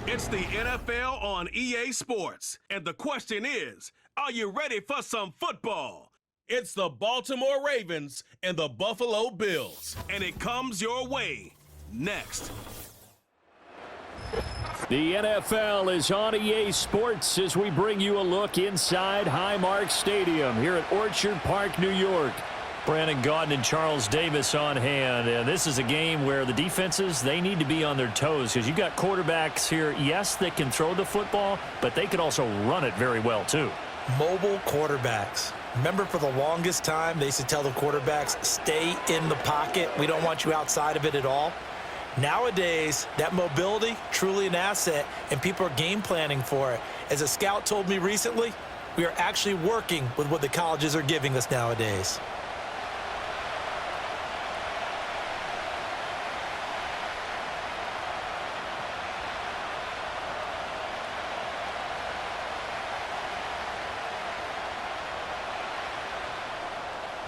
It's the NFL on EA Sports, and the question is, are you ready for some football? It's the Baltimore Ravens and the Buffalo Bills, and it comes your way next. The NFL is on EA Sports as we bring you a look inside Highmark Stadium here at Orchard Park, New York. Brandon Gaudin and Charles Davis on hand. And this is a game where the defenses, they need to be on their toes because you've got quarterbacks here, yes, that can throw the football, but they can also run it very well too. Mobile quarterbacks. Remember, for the longest time, they used to tell the quarterbacks, stay in the pocket. We don't want you outside of it at all. Nowadays, that mobility, truly an asset, and people are game planning for it. As a scout told me recently, we are actually working with what the colleges are giving us nowadays.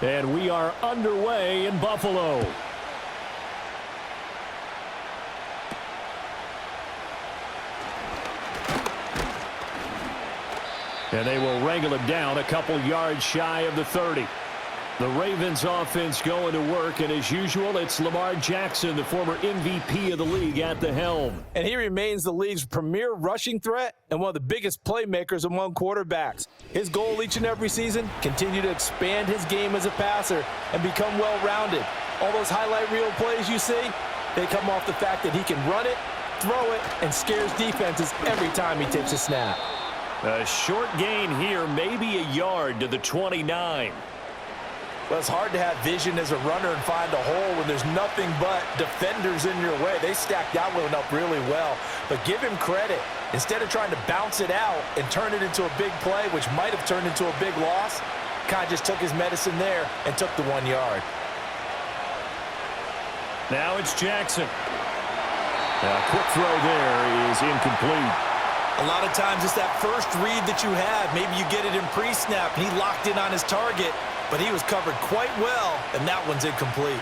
And we are underway in Buffalo. And they will wrangle him down a couple yards shy of the 30. The Ravens offense going to work, and as usual, it's Lamar Jackson, the former MVP of the league, at the helm. And he remains the league's premier rushing threat and one of the biggest playmakers among quarterbacks. His goal each and every season, continue to expand his game as a passer and become well-rounded. All those highlight reel plays you see, they come off the fact that he can run it, throw it, and scares defenses every time he takes a snap. A short gain here, maybe a yard to the 29. Well, it's hard to have vision as a runner and find a hole when there's nothing but defenders in your way. They stacked that one up really well. But give him credit. Instead of trying to bounce it out and turn it into a big play, which might have turned into a big loss, kind of just took his medicine there and took the 1 yard. Now it's Jackson. A quick throw there is incomplete. A lot of times it's that first read that you have. Maybe you get it in pre-snap and he locked in on his target, but he was covered quite well, and that one's incomplete.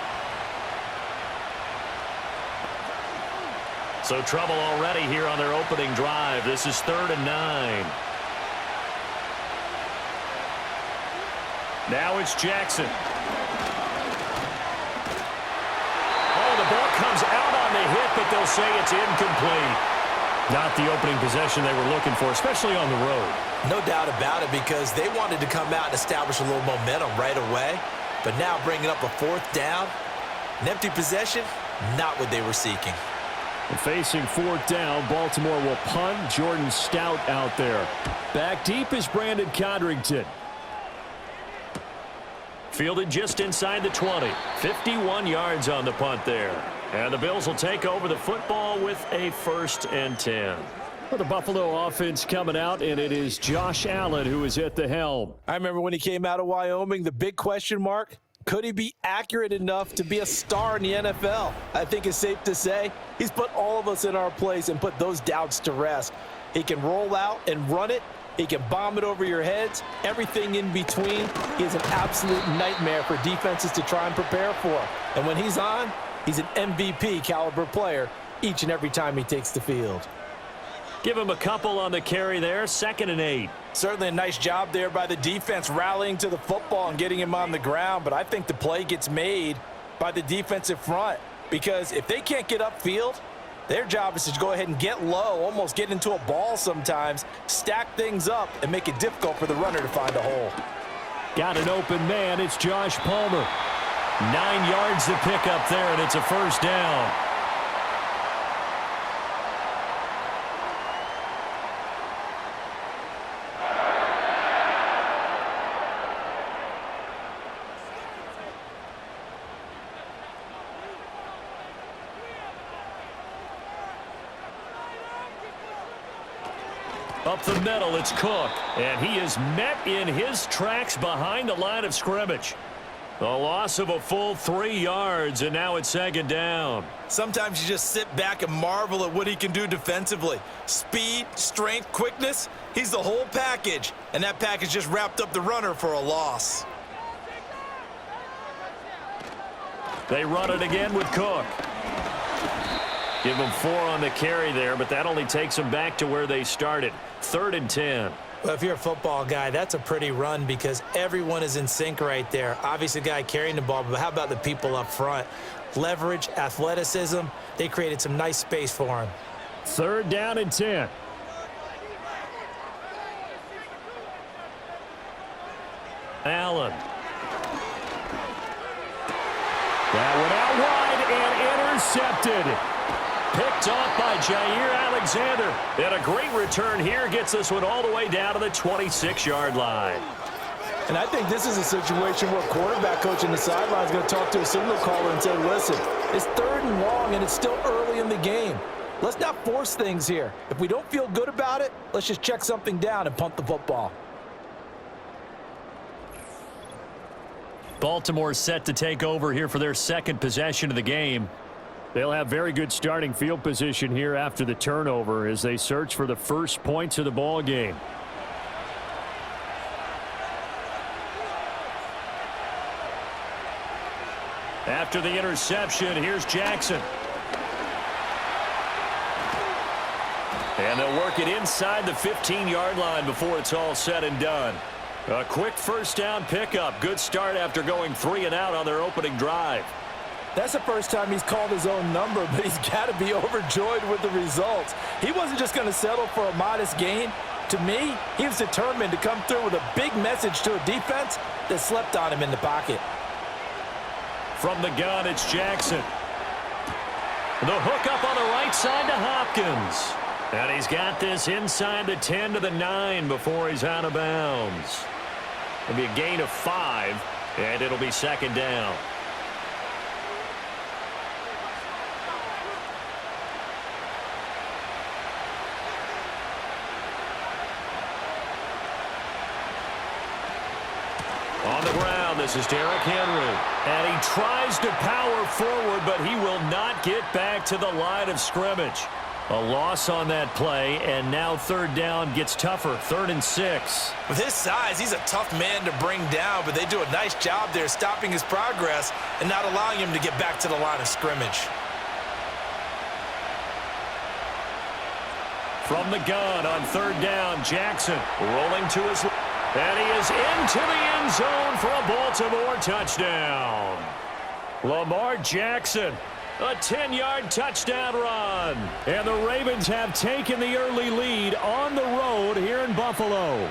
So trouble already here on their opening drive. This is 3rd and 9. Now it's Jackson. Oh, the ball comes out on the hit, but they'll say it's incomplete. Not the opening possession they were looking for, especially on the road. No doubt about it, because they wanted to come out and establish a little momentum right away. But now bringing up a 4th down, an empty possession, not what they were seeking. Facing 4th down, Baltimore will punt. Jordan Stout out there. Back deep is Brandon Codrington. Fielded just inside the 20. 51 yards on the punt there. And the Bills will take over the football with a 1st and 10. Well, the Buffalo offense coming out, and it is Josh Allen who is at the helm. I remember when he came out of Wyoming, the big question mark, could he be accurate enough to be a star in the NFL? I think it's safe to say he's put all of us in our place and put those doubts to rest. He can roll out and run it. He can bomb it over your heads. Everything in between. He is an absolute nightmare for defenses to try and prepare for. And when he's on, he's an MVP caliber player each and every time he takes the field. Give him a couple on the carry there. 2nd and 8. Certainly a nice job there by the defense rallying to the football and getting him on the ground. But I think the play gets made by the defensive front, because if they can't get upfield, their job is to go ahead and get low, almost get into a ball sometimes, stack things up, and make it difficult for the runner to find a hole. Got an open man. It's Josh Palmer. 9 yards to pick up there, and it's a 1st down. Up the middle, it's Cook. And he is met in his tracks behind the line of scrimmage. A loss of a full 3 yards, and now it's 2nd down. Sometimes you just sit back and marvel at what he can do defensively. Speed, strength, quickness, he's the whole package. And that package just wrapped up the runner for a loss. They run it again with Cook. Give them 4 on the carry there, but that only takes them back to where they started. 3rd and 10. Well, if you're a football guy, that's a pretty run because everyone is in sync right there. Obviously, the guy carrying the ball, but how about the people up front? Leverage, athleticism, they created some nice space for him. 3rd down and 10. Allen. That went out wide and intercepted. Picked off by Jair Alexander. And a great return here gets this one all the way down to the 26-yard line. And I think this is a situation where quarterback coach in the sideline is going to talk to a signal caller and say, listen, it's 3rd and long and it's still early in the game. Let's not force things here. If we don't feel good about it, let's just check something down and punt the football. Baltimore set to take over here for their 2nd possession of the game. They'll have very good starting field position here after the turnover as they search for the first points of the ball game. After the interception, here's Jackson. And they'll work it inside the 15-yard line before it's all said and done. A quick first down pickup. Good start after going 3 and out on their opening drive. That's the first time he's called his own number, but he's got to be overjoyed with the results. He wasn't just going to settle for a modest gain. To me, he was determined to come through with a big message to a defense that slept on him in the pocket. From the gun, it's Jackson. The hook up on the right side to Hopkins. And he's got this inside the 10 to the 9 before he's out of bounds. It'll be a gain of 5, and it'll be 2nd down. On the ground, this is Derrick Henry. And he tries to power forward, but he will not get back to the line of scrimmage. A loss on that play, and now 3rd down gets tougher. 3rd and 6. With his size, he's a tough man to bring down, but they do a nice job there stopping his progress and not allowing him to get back to the line of scrimmage. From the gun on 3rd down, Jackson rolling to his left. And he is into the end zone for a Baltimore touchdown. Lamar Jackson, a 10-yard touchdown run. And the Ravens have taken the early lead on the road here in Buffalo.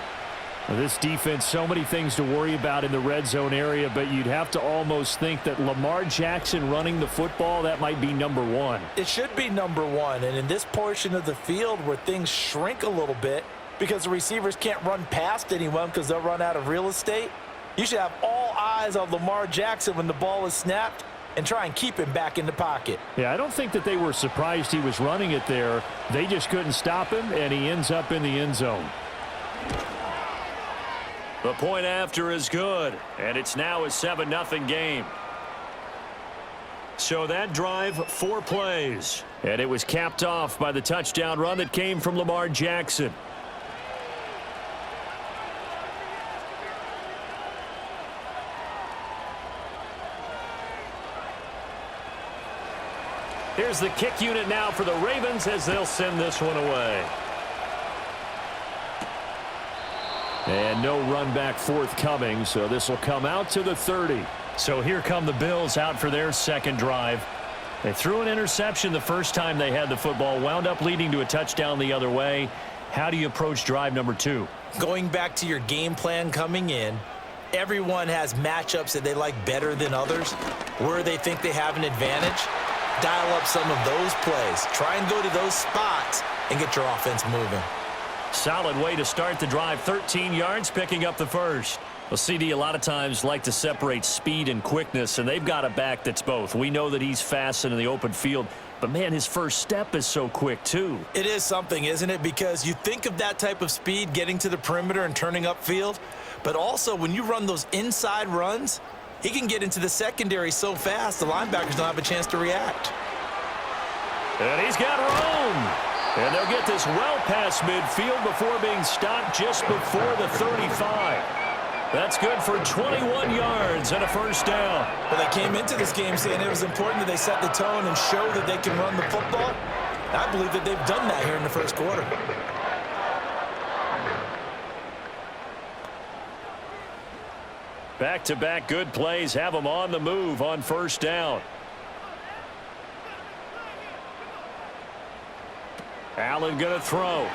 This defense, so many things to worry about in the red zone area, but you'd have to almost think that Lamar Jackson running the football, that might be number 1. It should be number 1, and in this portion of the field where things shrink a little bit because the receivers can't run past anyone because they'll run out of real estate, you should have all eyes on Lamar Jackson when the ball is snapped and try and keep him back in the pocket. Yeah, I don't think that they were surprised he was running it there. They just couldn't stop him, and he ends up in the end zone. The point after is good, and it's now a 7-0 game. So that drive, 4 plays, and it was capped off by the touchdown run that came from Lamar Jackson. Here's the kick unit now for the Ravens as they'll send this one away. And no run back forthcoming, so this will come out to the 30. So here come the Bills out for their 2nd drive. They threw an interception the first time they had the football, wound up leading to a touchdown the other way. How do you approach drive number 2? Going back to your game plan coming in, everyone has matchups that they like better than others, where they think they have an advantage. Dial up some of those plays. Try and go to those spots and get your offense moving. Solid way to start the drive. 13 yards, picking up the first. Well, CD, a lot of times like to separate speed and quickness, and they've got a back that's both. We know that he's fast in the open field, but, man, his first step is so quick, too. It is something, isn't it? Because you think of that type of speed getting to the perimeter and turning upfield, but also when you run those inside runs, he can get into the secondary so fast, the linebackers don't have a chance to react. And he's got room. And they'll get this well past midfield before being stopped just before the 35. That's good for 21 yards and a first down. Well, they came into this game saying it was important that they set the tone and show that they can run the football. I believe that they've done that here in the first quarter. Back-to-back good plays have them on the move on first down. Allen going to throw.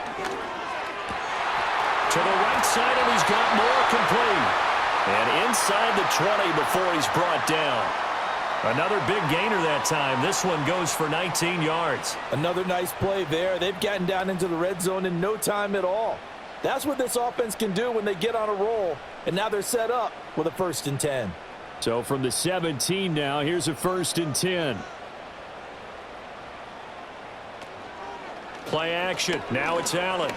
To the right side, and he's got more complete. And inside the 20 before he's brought down. Another big gainer that time. This one goes for 19 yards. Another nice play there. They've gotten down into the red zone in no time at all. That's what this offense can do when they get on a roll. And now they're set up with a 1st and 10. So from the 17 now, here's a 1st and 10. Play action. Now it's Allen.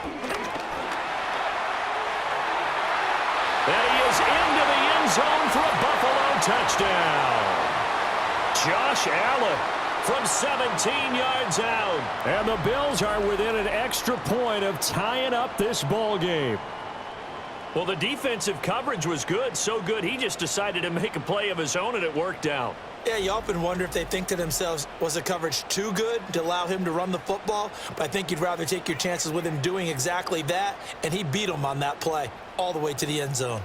And he is into the end zone for a Buffalo touchdown. Josh Allen from 17 yards out. And the Bills are within an extra point of tying up this ball game. Well, the defensive coverage was good, so good he just decided to make a play of his own, and it worked out. Yeah, you often wonder if they think to themselves, was the coverage too good to allow him to run the football? But I think you'd rather take your chances with him doing exactly that, and he beat him on that play all the way to the end zone.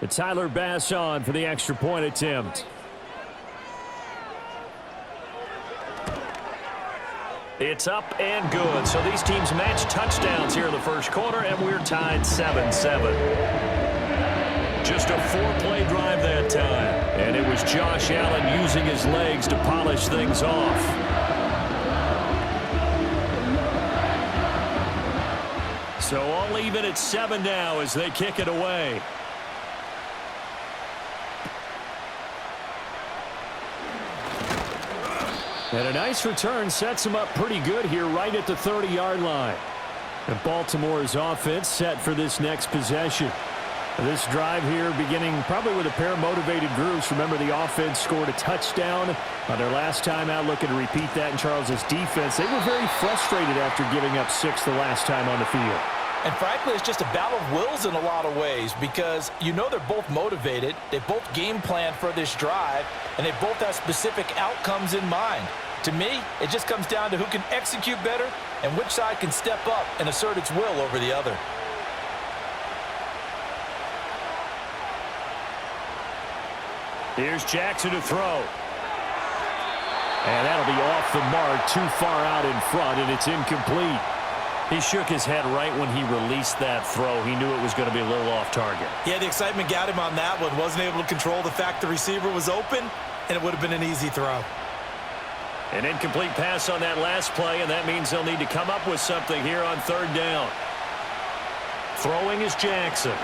It's Tyler Bass on for the extra point attempt. It's up and good. So these teams match touchdowns here in the first quarter, and we're tied 7-7. Just a 4-play drive that time. And it was Josh Allen using his legs to polish things off. So all even at 7 now as they kick it away. And a nice return sets him up pretty good here right at the 30-yard line. And Baltimore's offense set for this next possession. This drive here beginning probably with a pair of motivated groups. Remember, the offense scored a touchdown on their last time out, looking to repeat that in Charles's defense. They were very frustrated after giving up 6 the last time on the field. And frankly, it's just a battle of wills in a lot of ways because you know they're both motivated, they both game plan for this drive, and they both have specific outcomes in mind. To me, it just comes down to who can execute better and which side can step up and assert its will over the other. Here's Jackson to throw. And that'll be off the mark, too far out in front, and it's incomplete. He shook his head right when he released that throw. He knew it was going to be a little off target. Yeah, the excitement got him on that one. Wasn't able to control the fact the receiver was open, and it would have been an easy throw. An incomplete pass on that last play, and that means they'll need to come up with something here on 3rd down. Throwing is Jackson.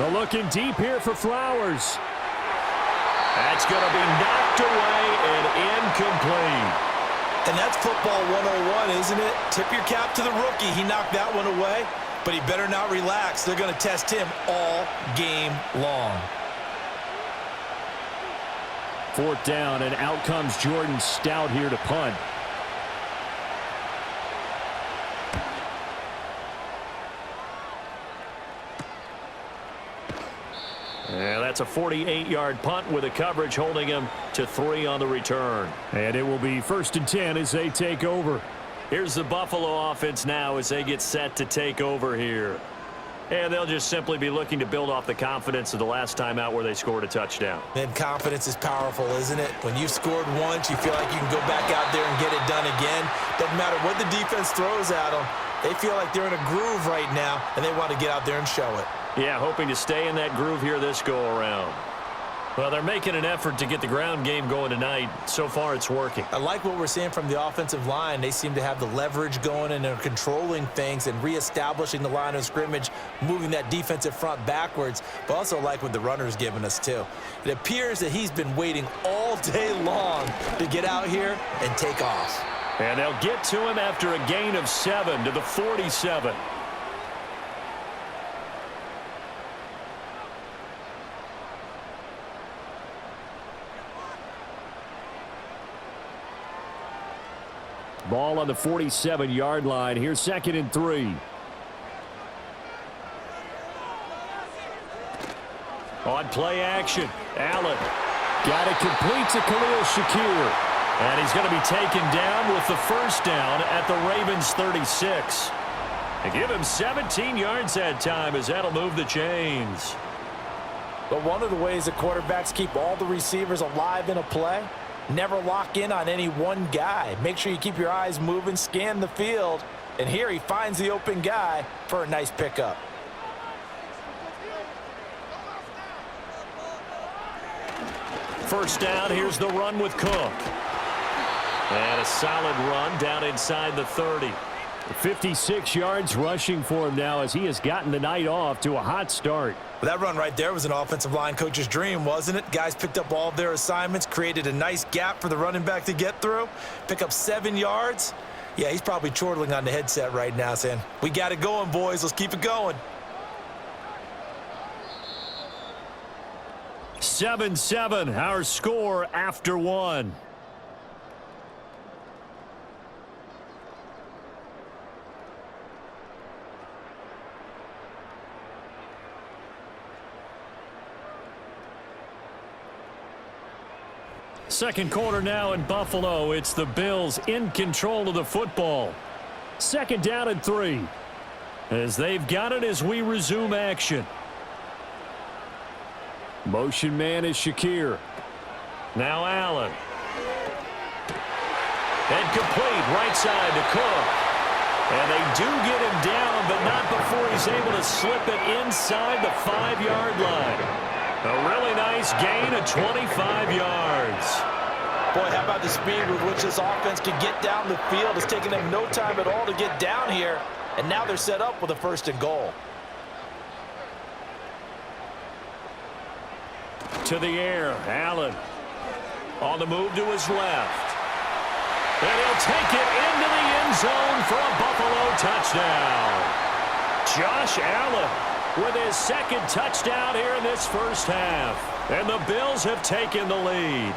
They're looking deep here for Flowers. That's going to be knocked away and incomplete. And that's football 101, isn't it? Tip your cap to the rookie. He knocked that one away, but he better not relax. They're going to test him all game long. 4th down, and out comes Jordan Stout here to punt. And that's a 48-yard punt with a coverage holding him to 3 on the return. And it will be 1st and 10 as they take over. Here's the Buffalo offense now as they get set to take over here. And they'll just simply be looking to build off the confidence of the last time out where they scored a touchdown. And confidence is powerful, isn't it? When you've scored once, you feel like you can go back out there and get it done again. Doesn't matter what the defense throws at them. They feel like they're in a groove right now, and they want to get out there and show it. Yeah, hoping to stay in that groove here this go-around. Well, they're making an effort to get the ground game going tonight. So far, it's working. I like what we're seeing from the offensive line. They seem to have the leverage going, and they're controlling things and reestablishing the line of scrimmage, moving that defensive front backwards, but also like what the runner's giving us, too. It appears that he's been waiting all day long to get out here and take off. And they'll get to him after a gain of 7 to the 47. Ball on the 47-yard line. Here's 2nd and 3. On play action, Allen got it complete to Khalil Shakir. And he's going to be taken down with the first down at the Ravens 36. They give him 17 yards that time as that'll move the chains. But one of the ways that quarterbacks keep all the receivers alive in a play, never lock in on any one guy. Make sure you keep your eyes moving, scan the field. And here he finds the open guy for a nice pickup. First down, here's the run with Cook. And a solid run down inside the 30. 56 yards rushing for him now as he has gotten the night off to a hot start. Well, that run right there was an offensive line coach's dream, wasn't it? Guys picked up all of their assignments, created a nice gap for the running back to get through, pick up 7 yards. Yeah, he's probably chortling on the headset right now saying, we got it going, boys. Let's keep it going. 7-7, our score after one. Second quarter now in Buffalo. It's the Bills in control of the football. Second down and 3. As they've got it as we resume action. Motion man is Shakir. Now Allen. And complete right side to Cook. And they do get him down, but not before he's able to slip it inside the 5-yard line. A really nice gain of 25 yards. Boy, how about the speed with which this offense can get down the field? It's taken them no time at all to get down here, and now they're set up with a 1st and goal. To the air, Allen. On the move to his left. And he'll take it into the end zone for a Buffalo touchdown. Josh Allen with his 2nd touchdown here in this first half. And the Bills have taken the lead.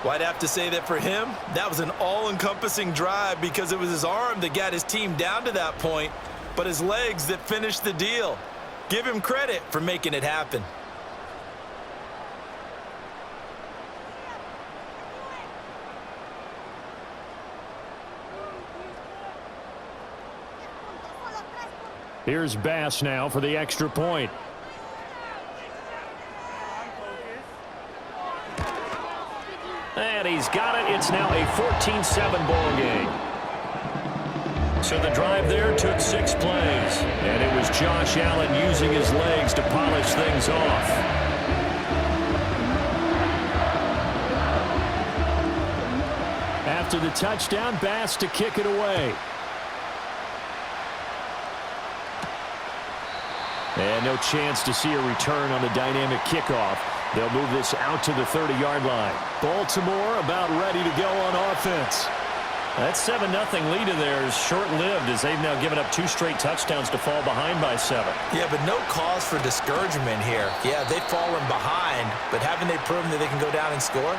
Well, I'd have to say that for him, that was an all-encompassing drive because it was his arm that got his team down to that point, but his legs that finished the deal. Give him credit for making it happen. Here's Bass now for the extra point. And he's got it. It's now a 14-7 ball game. So the drive there took 6 plays. And it was Josh Allen using his legs to polish things off. After the touchdown, Bass to kick it away. And no chance to see a return on the dynamic kickoff. They'll move this out to the 30-yard line. Baltimore about ready to go on offense. That 7-0 lead of theirs is short-lived as they've now given up 2 straight touchdowns to fall behind by 7. Yeah, but no cause for discouragement here. Yeah, they've fallen behind, but haven't they proven that they can go down and score?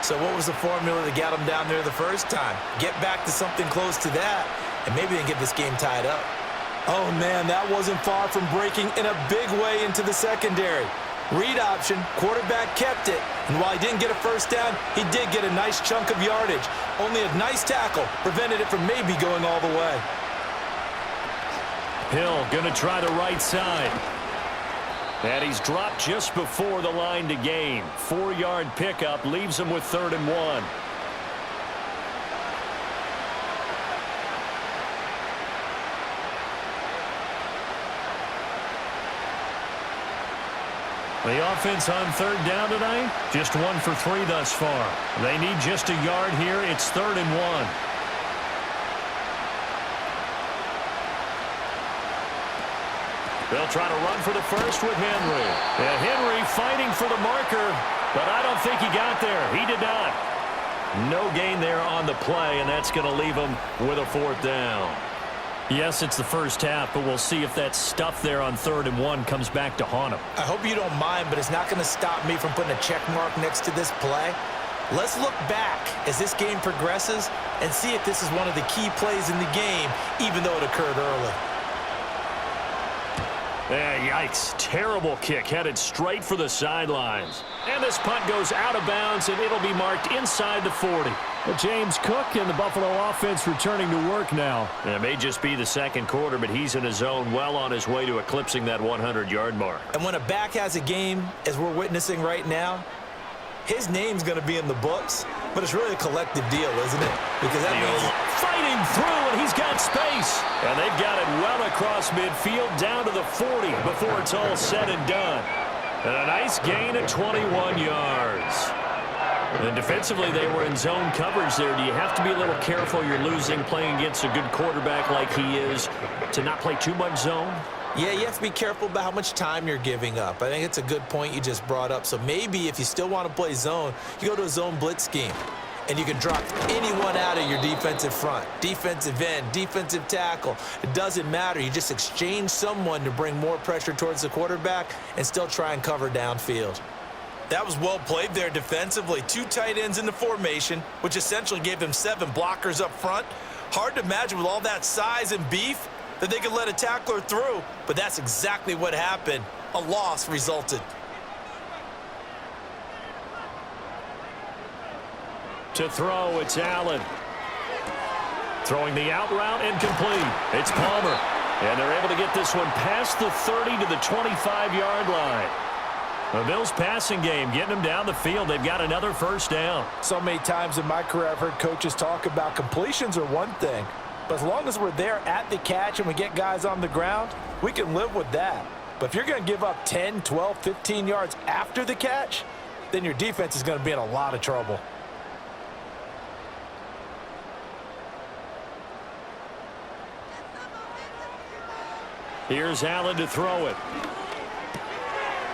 So what was the formula that got them down there the first time? Get back to something close to that, and maybe they can get this game tied up. Oh, man, that wasn't far from breaking in a big way into the secondary. Read option, quarterback kept it, and while he didn't get a first down, he did get a nice chunk of yardage. Only a nice tackle prevented it from maybe going all the way. Hill going to try the right side. And he's dropped just before the line to gain. 4-yard pickup leaves him with 3rd and 1. The offense on 3rd down tonight, just 1 for 3 thus far. They need just a yard here. It's 3rd and 1. They'll try to run for the first with Henry. And Henry fighting for the marker, but I don't think he got there. He did not. No gain there on the play, and that's going to leave him with a 4th down. Yes, it's the first half, but we'll see if that stuff there on 3rd and 1 comes back to haunt him. I hope you don't mind, but it's not going to stop me from putting a check mark next to this play. Let's look back as this game progresses and see if this is one of the key plays in the game, even though it occurred early. Yikes. Terrible kick headed straight for the sidelines. And this punt goes out of bounds, and it'll be marked inside the 40. Well, James Cook and the Buffalo offense returning to work now. It may just be the second quarter, but he's in his zone well on his way to eclipsing that 100-yard mark. And when a back has a game, as we're witnessing right now, his name's going to be in the books, but it's really a collective deal, isn't it? Because that means fighting through, and he's got space. And they've got it well across midfield down to the 40 before it's all said and done. And a nice gain of 21 yards. And defensively, they were in zone coverage there. Do you have to be a little careful? You're losing playing against a good quarterback like he is to not play too much zone? Yeah, you have to be careful about how much time you're giving up. I think it's a good point you just brought up. So maybe if you still want to play zone, you go to a zone blitz scheme. And you can drop anyone out of your defensive front, defensive end, defensive tackle. It doesn't matter. You just exchange someone to bring more pressure towards the quarterback and still try and cover downfield. That was well played there defensively. 2 tight ends in the formation, which essentially gave them 7 blockers up front. Hard to imagine with all that size and beef that they could let a tackler through, but that's exactly what happened. A loss resulted. To throw, it's Allen. Throwing the out route, incomplete. It's Palmer. And they're able to get this one past the 30 to the 25-yard line. The Bills' passing game, getting them down the field. They've got another first down. So many times in my career I've heard coaches talk about completions are one thing, but as long as we're there at the catch and we get guys on the ground, we can live with that. But if you're going to give up 10, 12, 15 yards after the catch, then your defense is going to be in a lot of trouble. Here's Allen to throw it.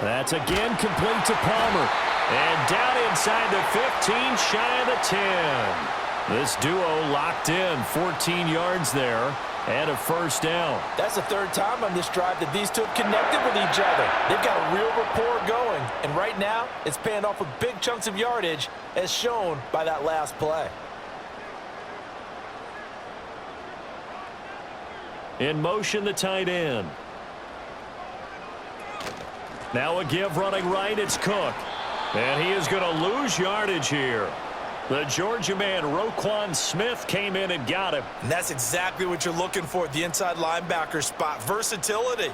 That's again complete to Palmer. And down inside the 15, shy of the 10. This duo locked in, 14 yards there, and a first down. That's the 3rd time on this drive that these two have connected with each other. They've got a real rapport going, and right now it's paying off with big chunks of yardage, as shown by that last play. In motion, the tight end. Now a give running right, it's Cook. And he is going to lose yardage here. The Georgia man, Roquan Smith, came in and got him. And that's exactly what you're looking for at the inside linebacker spot, versatility.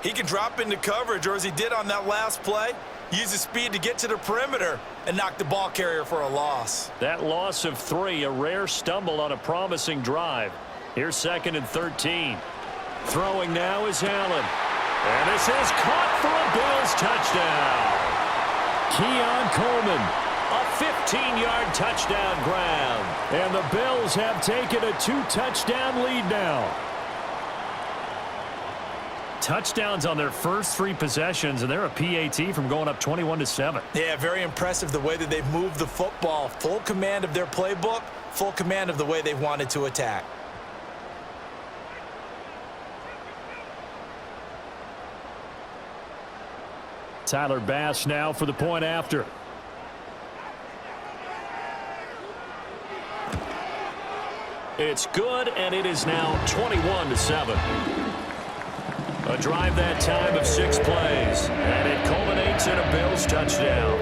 He can drop into coverage, or as he did on that last play, use his speed to get to the perimeter and knock the ball carrier for a loss. That loss of 3, a rare stumble on a promising drive. Here's 2nd and 13. Throwing now is Allen. And this is caught for a Bills touchdown. Keon Coleman, a 15-yard touchdown grab. And the Bills have taken a 2-touchdown lead now. Touchdowns on their first 3 possessions, and they're a PAT from going up 21-7. Yeah, very impressive the way that they've moved the football. Full command of their playbook, full command of the way they've wanted to attack. Tyler Bass now for the point after. It's good, and it is now 21-7. A drive that time of 6 plays, and it culminates in a Bills touchdown.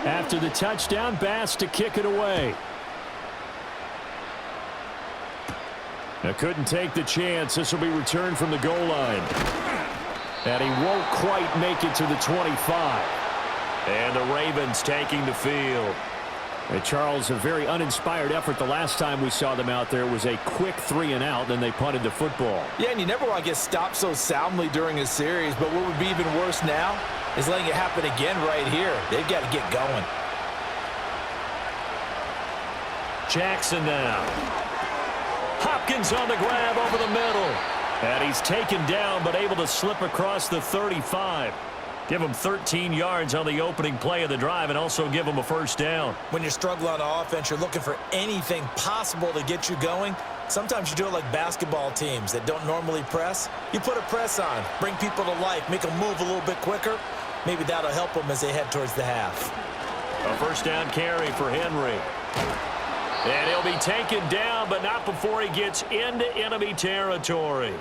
After the touchdown, Bass to kick it away. Now couldn't take the chance. This will be returned from the goal line. And he won't quite make it to the 25. And the Ravens taking the field. And Charles, a very uninspired effort the last time we saw them out there. Was a quick 3-and-out, then they punted the football. Yeah, and you never want to get stopped so soundly during a series, but what would be even worse now is letting it happen again right here. They've got to get going. Jackson now. Hopkins on the grab over the middle. And he's taken down, but able to slip across the 35. Give him 13 yards on the opening play of the drive and also give him a first down. When you're struggling on offense, you're looking for anything possible to get you going. Sometimes you do it like basketball teams that don't normally press. You put a press on, bring people to life, make them move a little bit quicker. Maybe that'll help them as they head towards the half. A first down carry for Henry. And he'll be taken down, but not before he gets into enemy territory.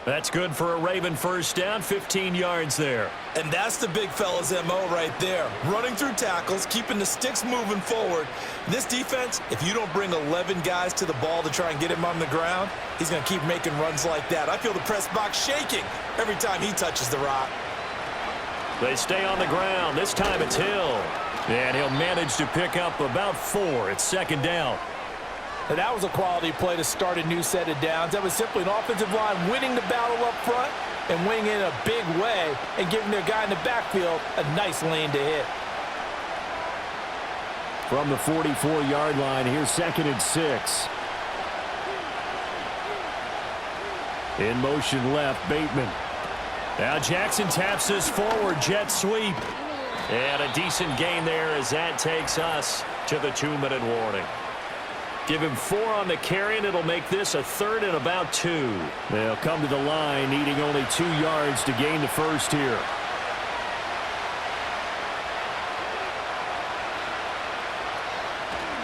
That's good for a Raven first down, 15 yards there. And that's the big fella's MO right there. Running through tackles, keeping the sticks moving forward. This defense, if you don't bring 11 guys to the ball to try and get him on the ground, he's going to keep making runs like that. I feel the press box shaking every time he touches the rock. They stay on the ground. This time it's Hill. And he'll manage to pick up about 4. It's second down. And that was a quality play to start a new set of downs. That was simply an offensive line winning the battle up front and winning in a big way and giving their guy in the backfield a nice lane to hit. From the 44-yard line, here's 2nd and 6. In motion left, Bateman. Now Jackson taps this forward, jet sweep. And a decent gain there as that takes us to the 2-minute warning. Give him 4 on the carry, and it'll make this a 3rd and about 2. They'll come to the line, needing only 2 yards to gain the first here.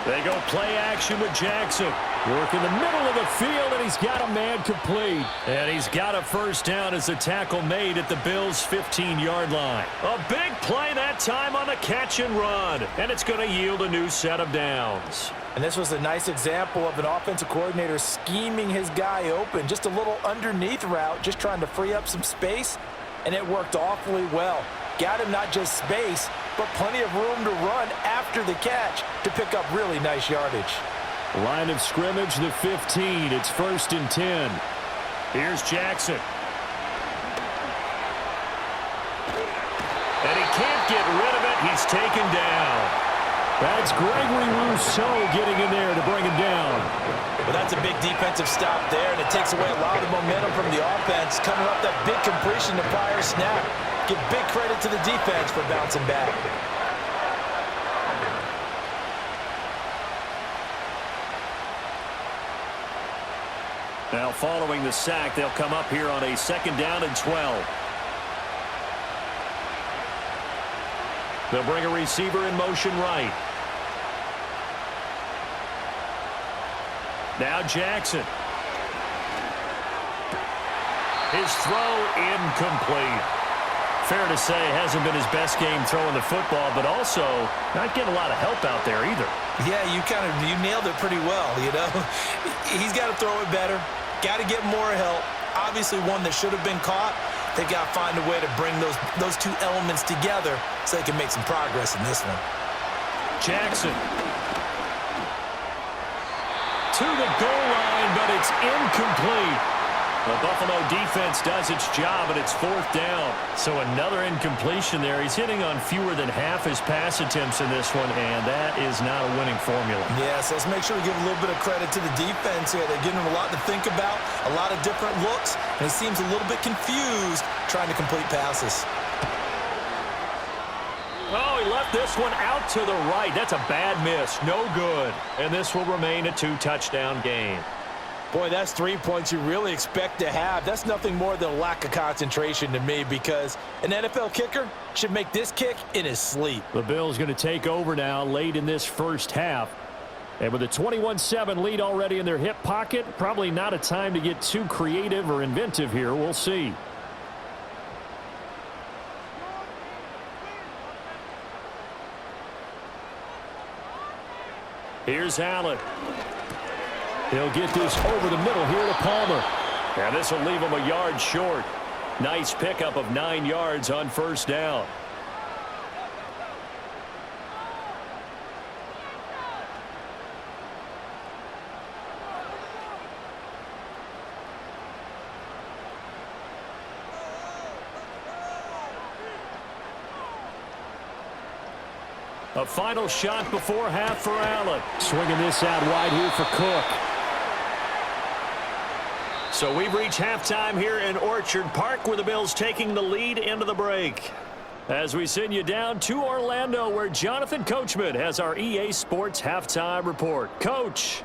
They go play action with Jackson. Work in the middle of the field, and he's got a man complete. And he's got a first down as the tackle made at the Bills' 15-yard line. A big play that time on the catch and run, and it's going to yield a new set of downs. And this was a nice example of an offensive coordinator scheming his guy open. Just a little underneath route, just trying to free up some space, and it worked awfully well. Got him not just space, but plenty of room to run after the catch to pick up really nice yardage. Line of scrimmage, the 15. It's 1st and 10. Here's Jackson. And he can't get rid of it. He's taken down. That's Gregory Rousseau getting in there to bring him down. Well, that's a big defensive stop there, and it takes away a lot of the momentum from the offense. Coming off that big completion the prior snap. Give big credit to the defense for bouncing back. Now following the sack, they'll come up here on a 2nd down and 12. They'll bring a receiver in motion right. Now Jackson. His throw incomplete. Fair to say, hasn't been his best game throwing the football, but also not getting a lot of help out there either. Yeah, you nailed it pretty well, you know. He's got to throw it better. Got to get more help. Obviously one that should have been caught. They've got to find a way to bring those 2 elements together so they can make some progress in this one. Jackson. To the goal line, but it's incomplete. The Buffalo defense does its job, and it's 4th down. So another incompletion there. He's hitting on fewer than half his pass attempts in this one, and that is not a winning formula. Yeah, so let's make sure we give a little bit of credit to the defense here. They're giving him a lot to think about, a lot of different looks, and he seems a little bit confused trying to complete passes. Oh, he left this one out to the right. That's a bad miss. No good. And this will remain a 2-touchdown game. Boy, that's 3 points you really expect to have. That's nothing more than a lack of concentration to me, because an NFL kicker should make this kick in his sleep. The Bills going to take over now late in this first half. And with a 21-7 lead already in their hip pocket, probably not a time to get too creative or inventive here. We'll see. Here's Allen. He'll get this over the middle here to Palmer. And this will leave him a yard short. Nice pickup of 9 yards on first down. A final shot before half for Allen. Swinging this out wide here for Cook. So we've reached halftime here in Orchard Park, where the Bills taking the lead into the break. As we send you down to Orlando, where Jonathan Coachman has our EA Sports halftime report. Coach.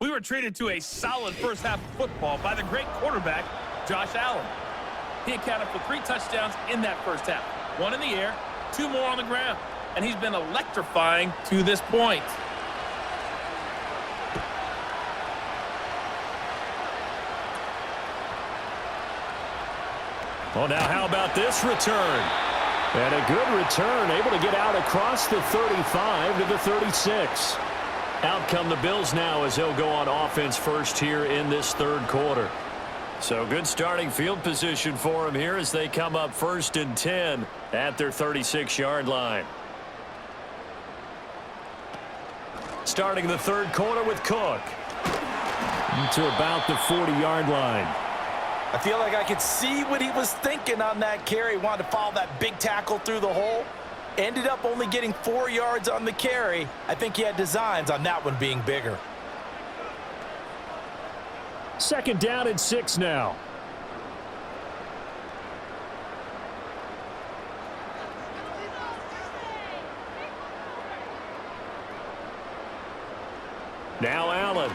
We were treated to a solid first half of football by the great quarterback, Josh Allen. He accounted for 3 touchdowns in that first half. 1 in the air, 2 more on the ground. And he's been electrifying to this point. Well, now how about this return? And a good return, able to get out across the 35 to the 36. Out come the Bills now as they'll go on offense first here in this third quarter. So good starting field position for them here as they come up 1st and 10 at their 36-yard line. Starting the third quarter with Cook to about the 40-yard line. I feel like I could see what he was thinking on that carry. He wanted to follow that big tackle through the hole. Ended up only getting 4 yards on the carry. I think he had designs on that one being bigger. 2nd down and 6 now. Now Allen.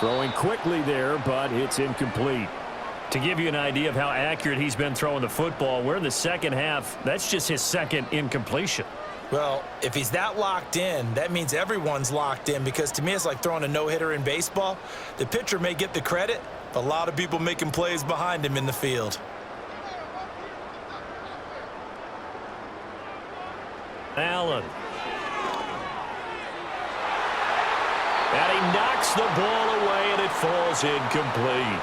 Throwing quickly there, but it's incomplete. To give you an idea of how accurate he's been throwing the football, we're in the second half. That's just his 2nd incompletion. Well, if he's that locked in, that means everyone's locked in, because to me it's like throwing a no-hitter in baseball. The pitcher may get the credit, but a lot of people making plays behind him in the field. Allen. And he knocks the ball away, and it falls incomplete.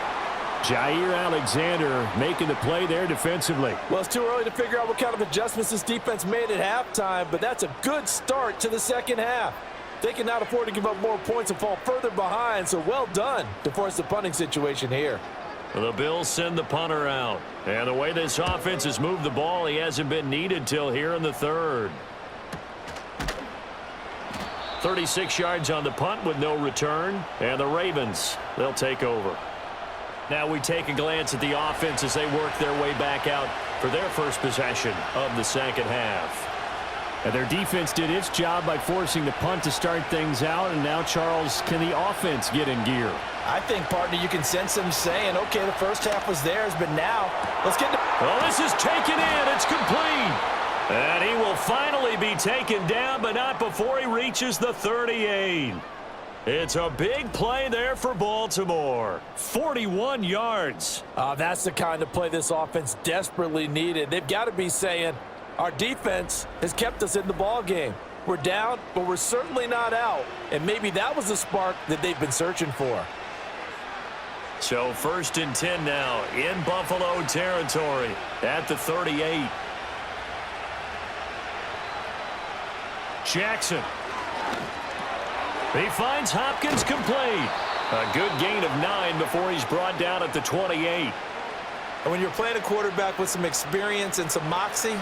Jair Alexander making the play there defensively. Well, it's too early to figure out what kind of adjustments this defense made at halftime, but that's a good start to the second half. They cannot afford to give up more points and fall further behind, so well done to force the punting situation here. The Bills send the punter out. And the way this offense has moved the ball, he hasn't been needed till here in the third. 36 yards on the punt with no return. And the Ravens, they'll take over. Now we take a glance at the offense as they work their way back out for their first possession of the second half. And their defense did its job by forcing the punt to start things out. And now, Charles, can the offense get in gear? I think, partner, you can sense them saying, okay, the first half was theirs, but now let's get to... Well, this is taken in. It's complete. And he will finally be taken down, but not before he reaches the 38. It's a big play there for Baltimore. 41 yards. That's the kind of play this offense desperately needed. They've got to be saying, our defense has kept us in the ball game. We're down, but we're certainly not out. And maybe that was the spark that they've been searching for. So 1st and 10 now in Buffalo territory at the 38. Jackson. He finds Hopkins complete. A good gain of 9 before he's brought down at the 28. And when you're playing a quarterback with some experience and some moxie,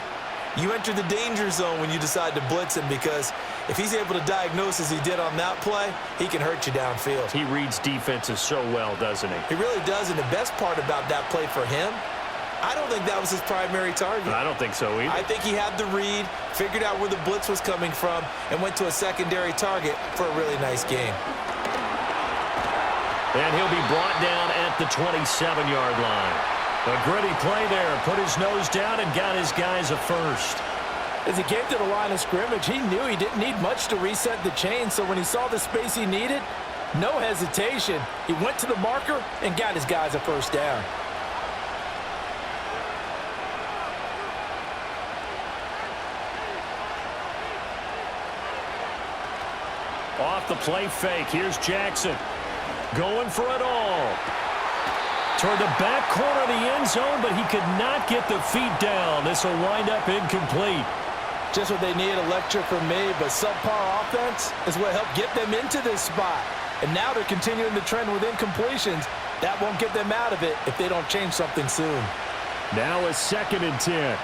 you enter the danger zone when you decide to blitz him, because if he's able to diagnose as he did on that play, he can hurt you downfield. He reads defenses so well, doesn't he? He really does, and the best part about that play for him, I don't think that was his primary target. I don't think so either. I think he had the read, figured out where the blitz was coming from, and went to a secondary target for a really nice game. And he'll be brought down at the 27-yard line. A gritty play there. Put his nose down and got his guys a first. As he came to the line of scrimmage, he knew he didn't need much to reset the chain, so when he saw the space he needed, no hesitation. He went to the marker and got his guys a first down. Off the play fake. Here's Jackson. Going for it all. Toward the back corner of the end zone, but he could not get the feet down. This will wind up incomplete. Just what they need, a lecture from me, but subpar offense is what helped get them into this spot. And now they're continuing the trend with incompletions. That won't get them out of it if they don't change something soon. Now a 2nd and 10.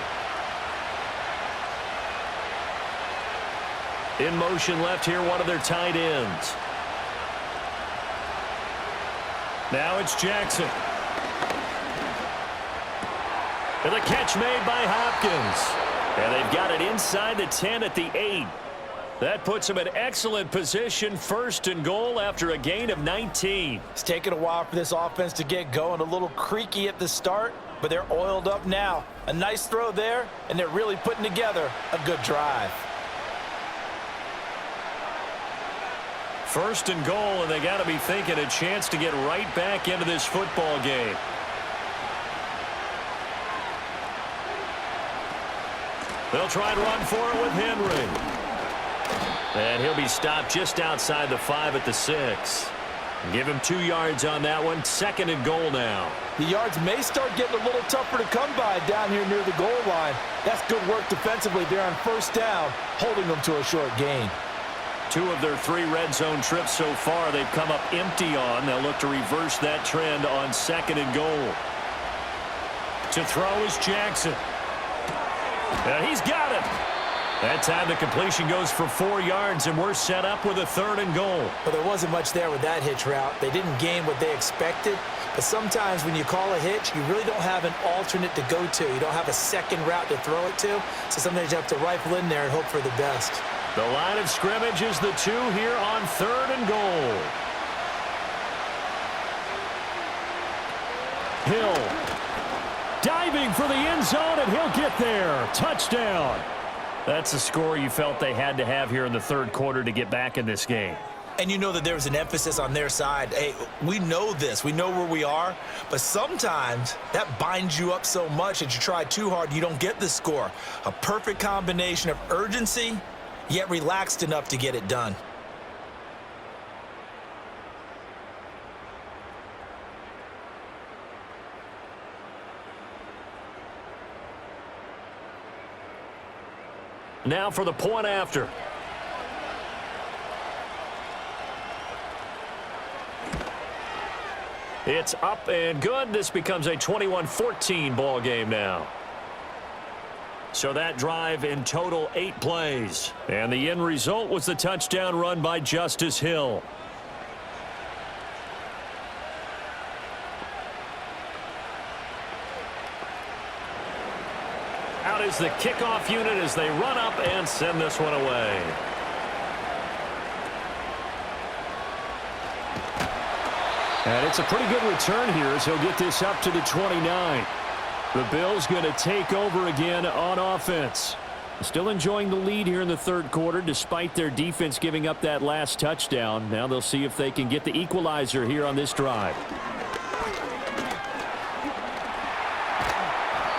In motion left here, one of their tight ends. Now it's Jackson. And the catch made by Hopkins. And they've got it inside the 10 at the 8. That puts him in excellent position, 1st and goal after a gain of 19. It's taken a while for this offense to get going. A little creaky at the start, but they're oiled up now. A nice throw there, and they're really putting together a good drive. 1st and goal, and they got to be thinking a chance to get right back into this football game. They'll try and run for it with Henry. And he'll be stopped just outside the 5 at the 6. Give him 2 yards on that one. 2nd and goal now. The yards may start getting a little tougher to come by down here near the goal line. That's good work defensively there on 1st down, holding them to a short gain. 2 of their 3 red zone trips so far they've come up empty on. They'll look to reverse that trend on 2nd and goal. To throw is Jackson. He's got it. That time the completion goes for 4 yards, and we're set up with a 3rd and goal. Well, there wasn't much there with that hitch route. They didn't gain what they expected, but sometimes when you call a hitch, you really don't have an alternate to go to. You don't have a second route to throw it to, so sometimes you have to rifle in there and hope for the best. The line of scrimmage is the 2 here on 3rd and goal. Hill diving for the end zone, and he'll get there. Touchdown. That's the score you felt they had to have here in the 3rd quarter to get back in this game. And you know that there was an emphasis on their side. Hey, we know this. We know where we are. But sometimes that binds you up so much that you try too hard, you don't get the score. A perfect combination of urgency, yet relaxed enough to get it done. Now for the point after. It's up and good. This becomes a 21-14 ball game now. So that drive in total 8 plays. And the end result was the touchdown run by Justice Hill. Out is the kickoff unit as they run up and send this one away. And it's a pretty good return here as he'll get this up to the 29. The Bills going to take over again on offense. Still enjoying the lead here in the 3rd quarter despite their defense giving up that last touchdown. Now they'll see if they can get the equalizer here on this drive.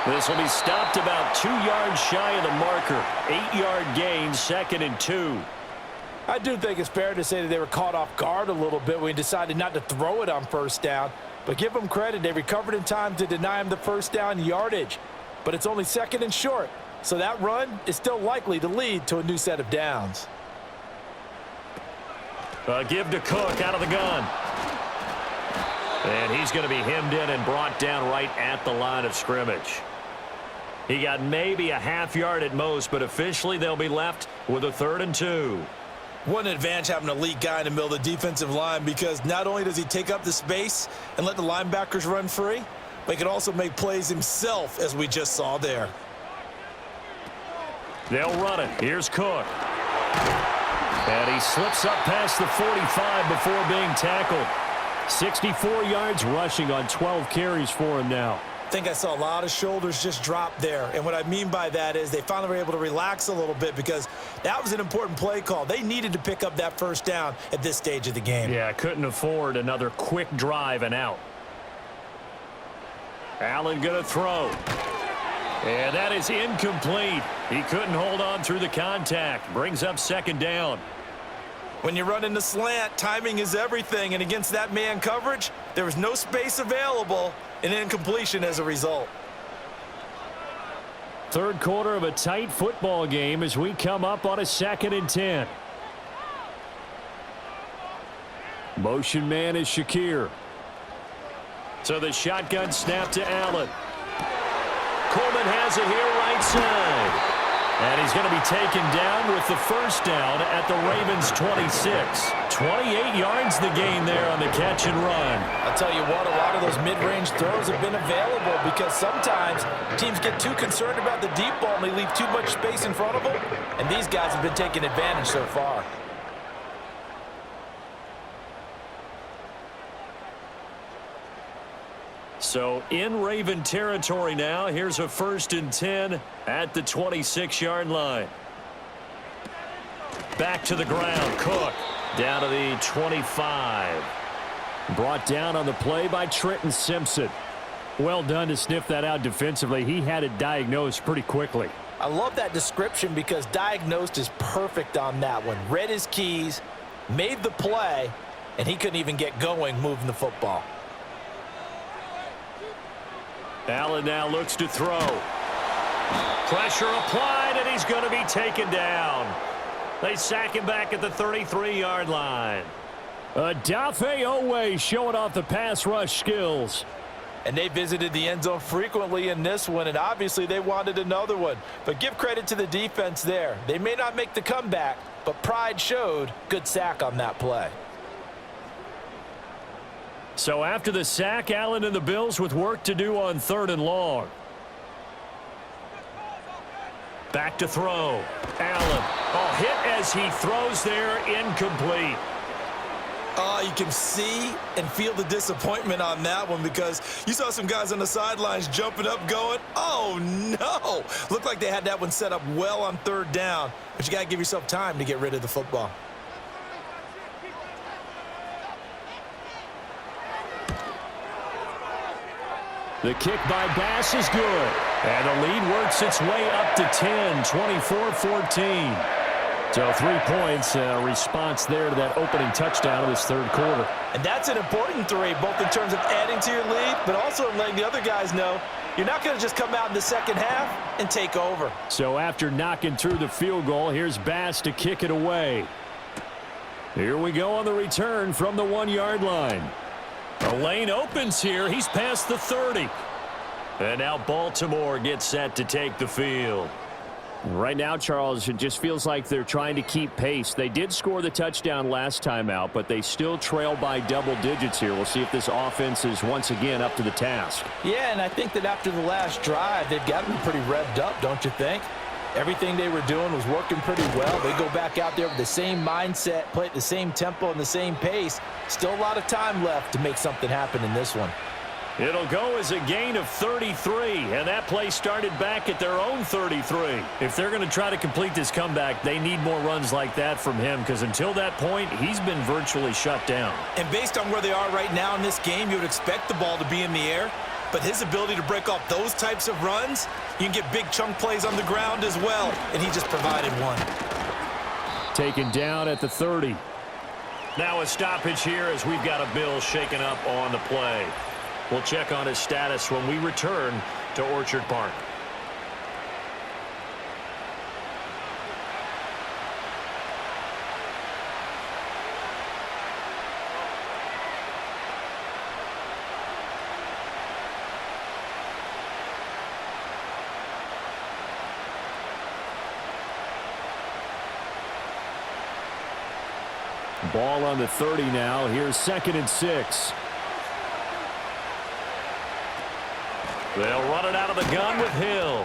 This will be stopped about 2 yards shy of the marker. 8-yard gain, 2nd and 2. I do think it's fair to say that they were caught off guard a little bit when we decided not to throw it on 1st down. But give them credit. They recovered in time to deny him the 1st down yardage. But it's only 2nd and short. So that run is still likely to lead to a new set of downs. Give to Cook out of the gun. And he's going to be hemmed in and brought down right at the line of scrimmage. He got maybe a half yard at most, but officially they'll be left with a 3rd and 2. What an advantage having an elite guy in the middle of the defensive line, because not only does he take up the space and let the linebackers run free, but he can also make plays himself, as we just saw there. They'll run it. Here's Cook. And he slips up past the 45 before being tackled. 64 yards rushing on 12 carries for him now. I think I saw a lot of shoulders just drop there. And what I mean by that is they finally were able to relax a little bit, because that was an important play call. They needed to pick up that 1st down at this stage of the game. Yeah, couldn't afford another quick drive and out. Allen going to throw. And that is incomplete. He couldn't hold on through the contact. Brings up 2nd down. When you run in the slant, timing is everything. And against that man coverage, there was no space available. An incompletion as a result. 3rd quarter of a tight football game as we come up on a 2nd and 10. Motion man is Shakir. So the shotgun snap to Allen. Coleman has it here right side. And he's going to be taken down with the first down at the Ravens' 26. 28 yards the gain there on the catch and run. I'll tell you what, a lot of those mid-range throws have been available because sometimes teams get too concerned about the deep ball and they leave too much space in front of them. And these guys have been taking advantage so far. So in Raven territory now. Here's a 1st and 10 at the 26-yard line. Back to the ground. Cook down to the 25. Brought down on the play by Trenton Simpson. Well done to sniff that out defensively. He had it diagnosed pretty quickly. I love that description because diagnosed is perfect on that one. Read his keys, made the play, and he couldn't even get going moving the football. Allen now looks to throw. Pressure applied, and he's going to be taken down. They sack him back at the 33-yard line. Dafe Owe showing off the pass rush skills. And they visited the end zone frequently in this one, and obviously they wanted another one. But give credit to the defense there. They may not make the comeback, but pride showed. Good sack on that play. So after the sack, Allen and the Bills with work to do on 3rd and long. Back to throw. Allen. Oh, hit as he throws there, incomplete. Oh, you can see and feel the disappointment on that one because you saw some guys on the sidelines jumping up going, oh, no. Looked like they had that one set up well on 3rd down, but you got to give yourself time to get rid of the football. The kick by Bass is good. And the lead works its way up to 10, 24-14. So 3 points, response there to that opening touchdown of this 3rd quarter. And that's an important 3, both in terms of adding to your lead, but also in letting the other guys know you're not going to just come out in the second half and take over. So after knocking through the field goal, here's Bass to kick it away. Here we go on the return from the 1-yard line. The lane opens here. He's past the 30. And now Baltimore gets set to take the field. Right now, Charles, it just feels like they're trying to keep pace. They did score the touchdown last time out, but they still trail by double digits here. We'll see if this offense is once again up to the task. Yeah, and I think that after the last drive, they've got to be pretty revved up, don't you think? Everything they were doing was working pretty well. They go back out there with the same mindset, play at the same tempo and the same pace. Still a lot of time left to make something happen in this one. It'll go as a gain of 33, and that play started back at their own 33. If they're going to try to complete this comeback, they need more runs like that from him because until that point, he's been virtually shut down. And based on where they are right now in this game, you would expect the ball to be in the air. But his ability to break off those types of runs, you can get big chunk plays on the ground as well, and he just provided one. Taken down at the 30. Now a stoppage here as we've got a Bill shaken up on the play. We'll check on his status when we return to Orchard Park. Ball on the 30 now. Here's 2nd and 6. They'll run it out of the gun with Hill.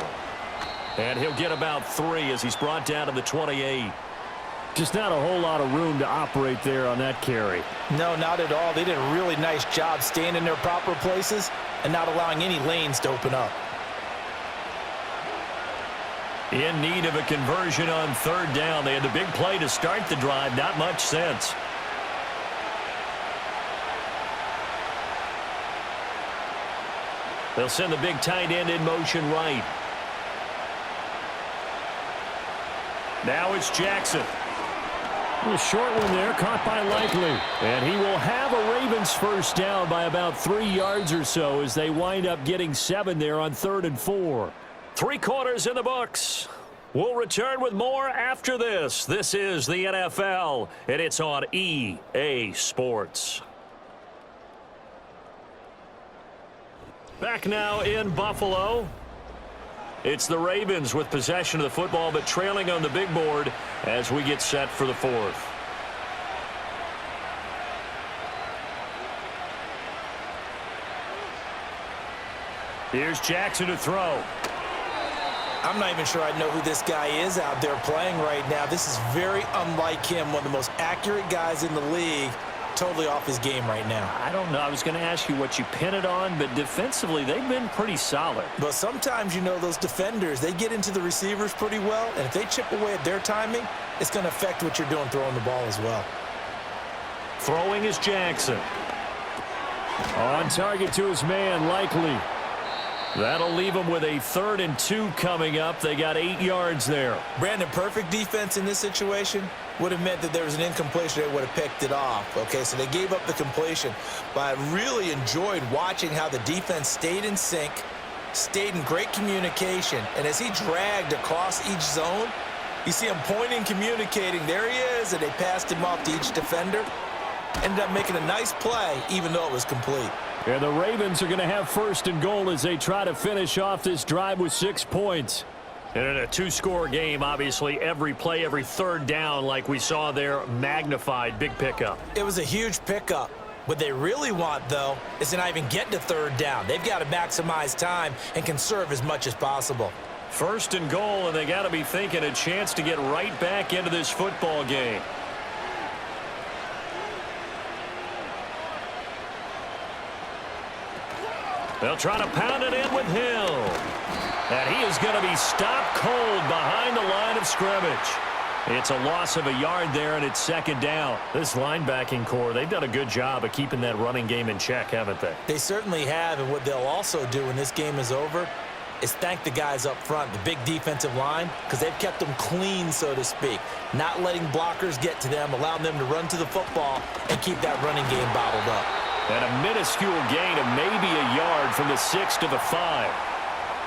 And he'll get about 3 as he's brought down to the 28. Just not a whole lot of room to operate there on that carry. No, not at all. They did a really nice job staying in their proper places and not allowing any lanes to open up. In need of a conversion on 3rd down. They had the big play to start the drive. Not much sense. They'll send the big tight end in motion right. Now it's Jackson. A short one there, caught by Likely. And he will have a Ravens first down by about 3 yards or so as they wind up getting 7 there on 3rd and 4. 3 quarters in the books. We'll return with more after this. This is the NFL, and it's on EA Sports. Back now in Buffalo. It's the Ravens with possession of the football, but trailing on the big board as we get set for the fourth. Here's Jackson to throw. I'm not even sure I know who this guy is out there playing right now. This is very unlike him, one of the most accurate guys in the league. Totally off his game right now. I don't know. I was going to ask you what you pin it on, but defensively, they've been pretty solid. But sometimes, you know, those defenders, they get into the receivers pretty well, and if they chip away at their timing, it's going to affect what you're doing throwing the ball as well. Throwing is Jackson. On target to his man, Likely. That'll leave him with a 3rd and 2 coming up. They got 8 yards there. Brandon, perfect defense in this situation would have meant that there was an incompletion. They would have picked it off. Okay, so they gave up the completion. But I really enjoyed watching how the defense stayed in sync, stayed in great communication. And as he dragged across each zone, you see him pointing, communicating. There he is, and they passed him off to each defender. Ended up making a nice play, even though it was complete. And the Ravens are going to have 1st and goal as they try to finish off this drive with 6 points. And in a 2-score game, obviously, every play, every 3rd down, like we saw there, magnified. Big pickup. It was a huge pickup. What they really want, though, is to not even get to 3rd down. They've got to maximize time and conserve as much as possible. 1st and goal, and they got to be thinking a chance to get right back into this football game. They'll try to pound it in with Hill. And he is going to be stopped cold behind the line of scrimmage. It's a loss of a yard there, and it's 2nd down. This linebacking core, they've done a good job of keeping that running game in check, haven't they? They certainly have, and what they'll also do when this game is over is thank the guys up front, the big defensive line, because they've kept them clean, so to speak. Not letting blockers get to them, allowing them to run to the football and keep that running game bottled up. And a minuscule gain of maybe a yard from the 6 to the 5.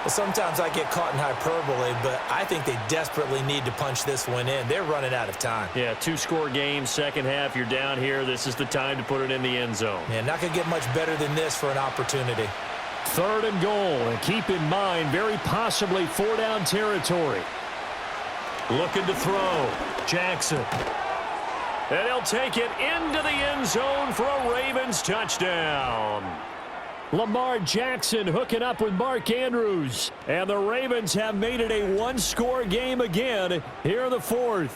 Well, sometimes I get caught in hyperbole, but I think they desperately need to punch this one in. They're running out of time. Yeah, 2-score game, 2nd half, you're down here. This is the time to put it in the end zone. Yeah, not going to get much better than this for an opportunity. 3rd and goal, and keep in mind, very possibly 4-down territory. Looking to throw. Jackson. And he'll take it into the end zone for a Ravens touchdown. Lamar Jackson hooking up with Mark Andrews. And the Ravens have made it a 1-score game again here in the 4th.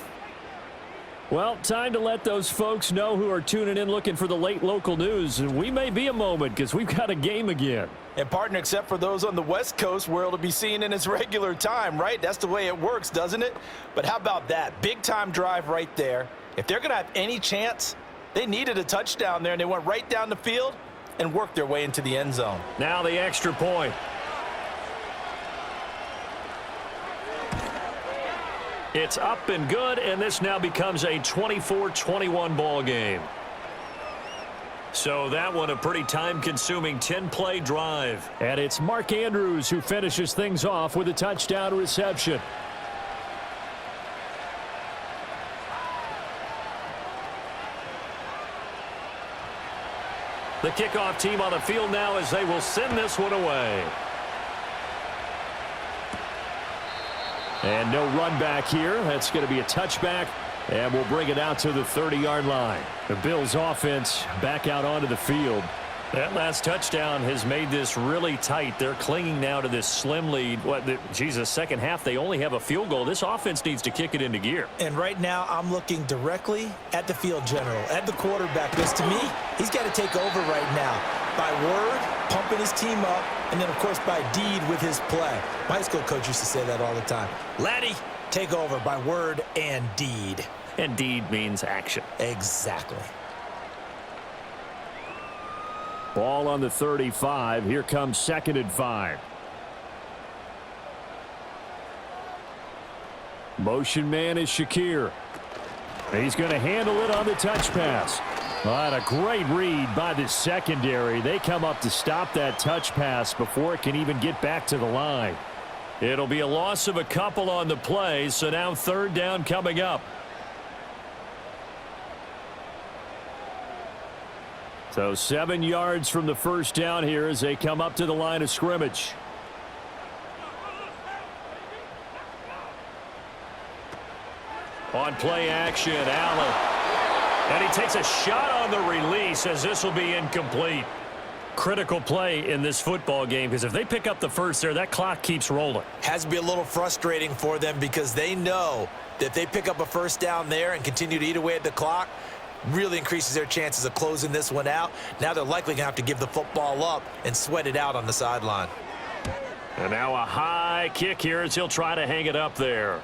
Well, time to let those folks know who are tuning in looking for the late local news. And we may be a moment because we've got a game again. And partner, except for those on the West Coast where it'll be seen in its regular time, right? That's the way it works, doesn't it? But how about that? Big time drive right there. If they're going to have any chance, they needed a touchdown there, and they went right down the field and worked their way into the end zone. Now the extra point. It's up and good, and this now becomes a 24-21 ball game. So that one a pretty time-consuming 10-play drive. And it's Mark Andrews who finishes things off with a touchdown reception. The kickoff team on the field now as they will send this one away. And no run back here. That's going to be a touchback, and we'll bring it out to the 30-yard line. The Bills offense back out onto the field. That last touchdown has made this really tight. They're clinging now to this slim lead. Jesus, 2nd half, they only have a field goal. This offense needs to kick it into gear. And right now, I'm looking directly at the field general, at the quarterback, because to me, he's got to take over right now. By word, pumping his team up, and then, of course, by deed with his play. My high school coach used to say that all the time. Laddie, take over by word and deed. And deed means action. Exactly. Ball on the 35. Here comes 2nd and 5. Motion man is Shakir. He's going to handle it on the touch pass. What a great read by the secondary. They come up to stop that touch pass before it can even get back to the line. It'll be a loss of a couple on the play, so now 3rd down coming up. So 7 yards from the 1st down here as they come up to the line of scrimmage. On play action, Allen. And he takes a shot on the release as this will be incomplete. Critical play in this football game because if they pick up the first there, that clock keeps rolling. Has to be a little frustrating for them because they know that if they pick up a first down there and continue to eat away at the clock, really increases their chances of closing this one out. Now they're likely going to have to give the football up and sweat it out on the sideline. And now a high kick here as he'll try to hang it up there.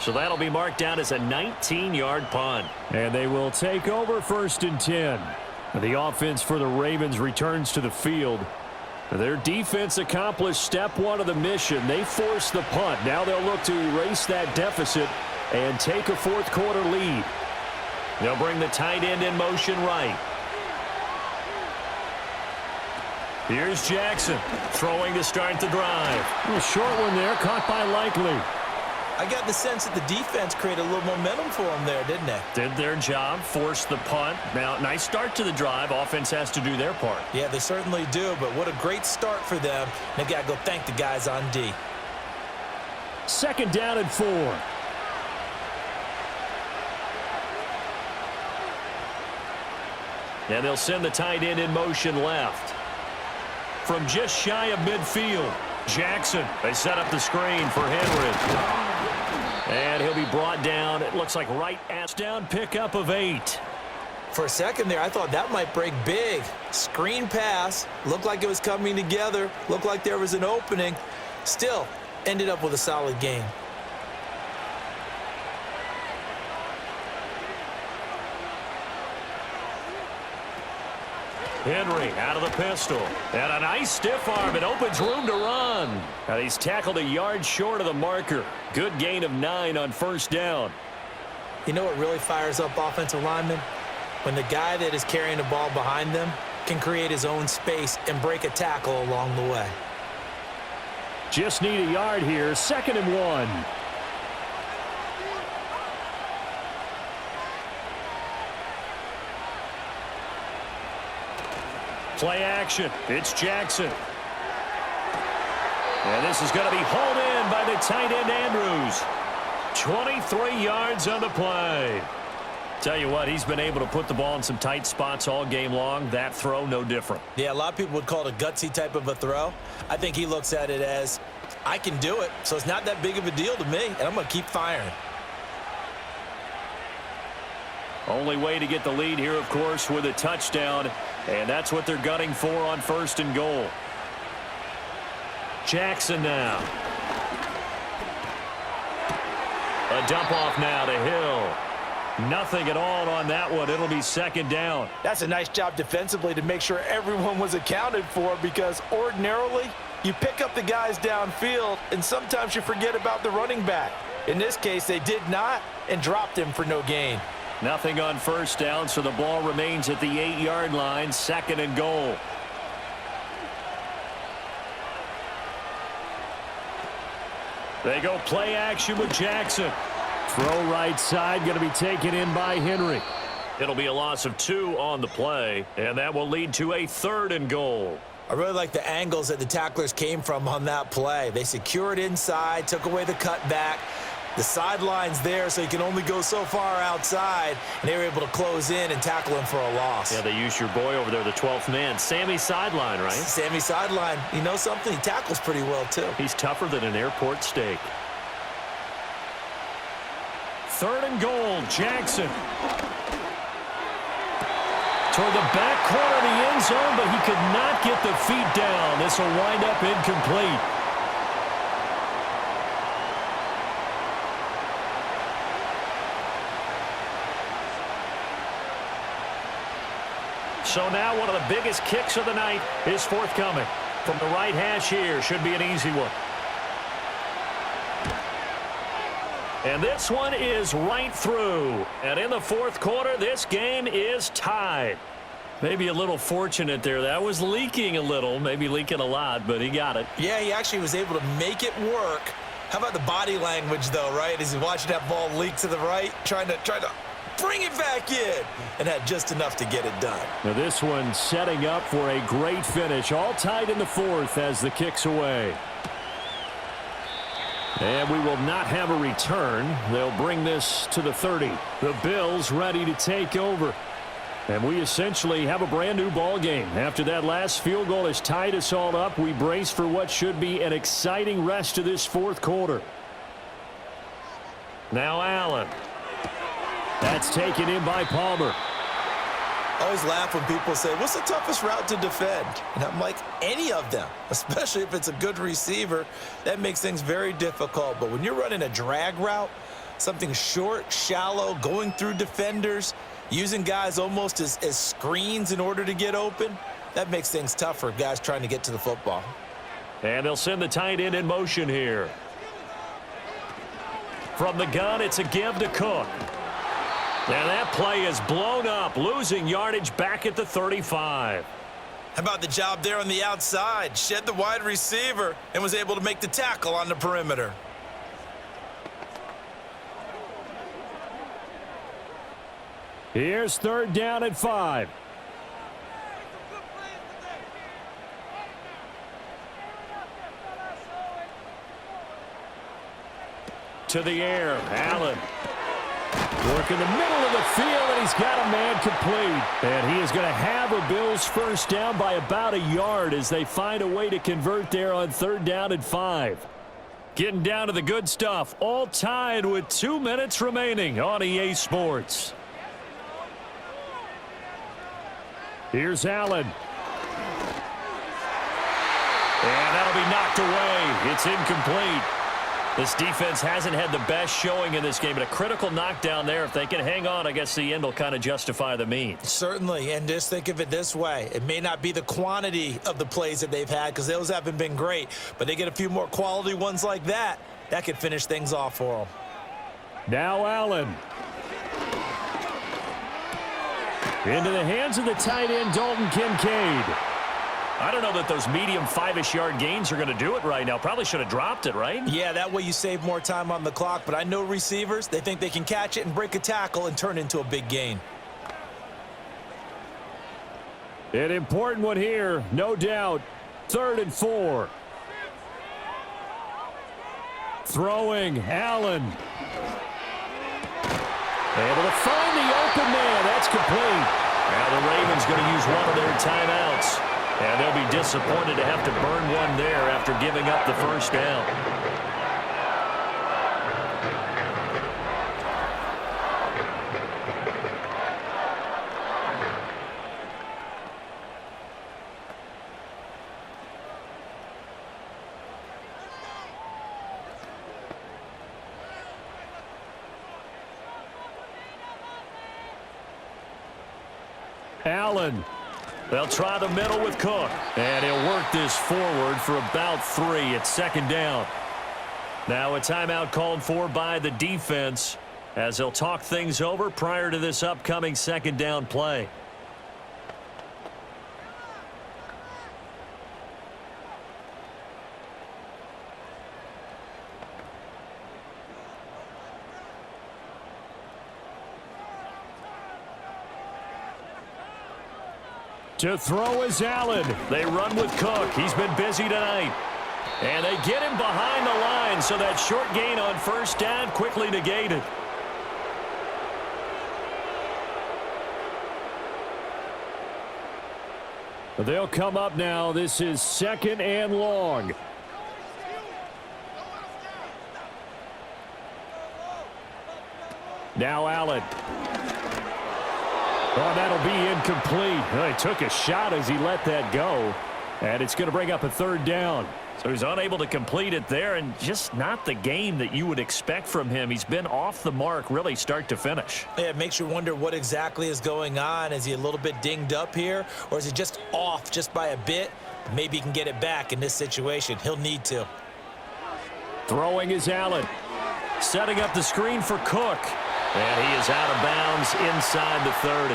So that'll be marked down as a 19-yard punt. And they will take over 1st and 10. The offense for the Ravens returns to the field. Their defense accomplished step one of the mission. They forced the punt. Now they'll look to erase that deficit and take a fourth-quarter lead. They'll bring the tight end in motion right. Here's Jackson throwing to start the drive. A short one there, caught by Likely. I got the sense that the defense created a little momentum for them there, didn't they? Did their job, forced the punt. Now, nice start to the drive. Offense has to do their part. Yeah, they certainly do, but what a great start for them. They got to go thank the guys on D. 2nd down and 4. And they'll send the tight end in motion left. From just shy of midfield, Jackson. They set up the screen for Henry. And he'll be brought down, it looks like right at down pickup of 8. For a second there, I thought that might break big. Screen pass, looked like it was coming together, looked like there was an opening. Still, ended up with a solid game. Henry out of the pistol. And a nice stiff arm. It opens room to run. And he's tackled a yard short of the marker. Good gain of 9 on 1st down. You know what really fires up offensive linemen? When the guy that is carrying the ball behind them can create his own space and break a tackle along the way. Just need a yard here. 2nd and 1. Play action. It's Jackson. And this is going to be hauled in by the tight end Andrews. 23 yards on the play. Tell you what, he's been able to put the ball in some tight spots all game long. That throw, no different. Yeah, a lot of people would call it a gutsy type of a throw. I think he looks at it as, I can do it, so it's not that big of a deal to me, and I'm going to keep firing. Only way to get the lead here, of course, with a touchdown, and that's what they're gunning for on 1st and goal. Jackson now. A dump off now to Hill. Nothing at all on that one. It'll be 2nd down. That's a nice job defensively to make sure everyone was accounted for, because ordinarily you pick up the guys downfield and sometimes you forget about the running back. In this case, they did not and dropped him for no gain. Nothing on 1st down, so the ball remains at the 8-yard line, 2nd and goal. They go play action with Jackson. Throw right side, going to be taken in by Henry. It'll be a loss of 2 on the play, and that will lead to a 3rd and goal. I really like the angles that the tacklers came from on that play. They secured inside, took away the cutback. The sideline's there, so he can only go so far outside, and they were able to close in and tackle him for a loss. Yeah, they used your boy over there, the 12th man. Sammy Sideline, right? Sammy Sideline. You know something? He tackles pretty well, too. He's tougher than an airport steak. 3rd and goal, Jackson. Toward the back corner of the end zone, but he could not get the feet down. This will wind up incomplete. So now one of the biggest kicks of the night is forthcoming. From the right hash here, should be an easy one. And this one is right through. And in the 4th quarter, this game is tied. Maybe a little fortunate there. That was leaking a little, maybe leaking a lot, but he got it. Yeah, he actually was able to make it work. How about the body language, though, right? As he's watching that ball leak to the right, trying to bring it back in, and had just enough to get it done. Now this one setting up for a great finish. All tied in the 4th as the kick's away. And we will not have a return. They'll bring this to the 30. The Bills ready to take over. And we essentially have a brand new ball game. After that last field goal has tied us all up, we brace for what should be an exciting rest of this fourth quarter. Now Allen. That's taken in by Palmer. I always laugh when people say, what's the toughest route to defend? And I'm like, any of them, especially if it's a good receiver. That makes things very difficult. But when you're running a drag route, something short, shallow, going through defenders, using guys almost as screens in order to get open, that makes things tough for guys trying to get to the football. And they'll send the tight end in motion here. From the gun, it's a give to Cook. And that play is blown up, losing yardage back at the 35. How about the job there on the outside? Shed the wide receiver and was able to make the tackle on the perimeter. Here's third down at 5. To the air, Allen. Work in the middle of the field, and he's got a man complete. And he is going to have a Bills first down by about a yard as they find a way to convert there on third down and 5. Getting down to the good stuff, all tied with 2 minutes remaining on EA Sports. Here's Allen. And that'll be knocked away. It's incomplete. This defense hasn't had the best showing in this game, but a critical knockdown there. If they can hang on, I guess the end will kind of justify the means. Certainly, and just think of it this way. It may not be the quantity of the plays that they've had because those haven't been great, but they get a few more quality ones like that. That could finish things off for them. Now Allen. Into the hands of the tight end, Dalton Kincaid. I don't know that those medium 5-ish yard gains are going to do it right now. Probably should have dropped it, right? Yeah, that way you save more time on the clock. But I know receivers, they think they can catch it and break a tackle and turn into a big gain. An important one here, no doubt. 3rd and 4. Throwing, Allen. Able to find the open man. That's complete. Now the Ravens going to use one of their timeouts. And they'll be disappointed to have to burn one there after giving up the first down. Allen. They'll try the middle with Cook. And he'll work this forward for about 3 at second down. Now a timeout called for by the defense as they'll talk things over prior to this upcoming second down play. To throw is Allen. They run with Cook. He's been busy tonight. And they get him behind the line, so that short gain on first down quickly negated. They'll come up now. This is 2nd and long. Now Allen. Oh, that'll be incomplete. Well, he took a shot as he let that go. And it's going to bring up a 3rd down. So he's unable to complete it there, and just not the game that you would expect from him. He's been off the mark really start to finish. Yeah, it makes you wonder what exactly is going on. Is he a little bit dinged up here, or is he just off just by a bit? Maybe he can get it back in this situation. He'll need to. Throwing is Allen. Setting up the screen for Cook. And he is out of bounds inside the 30.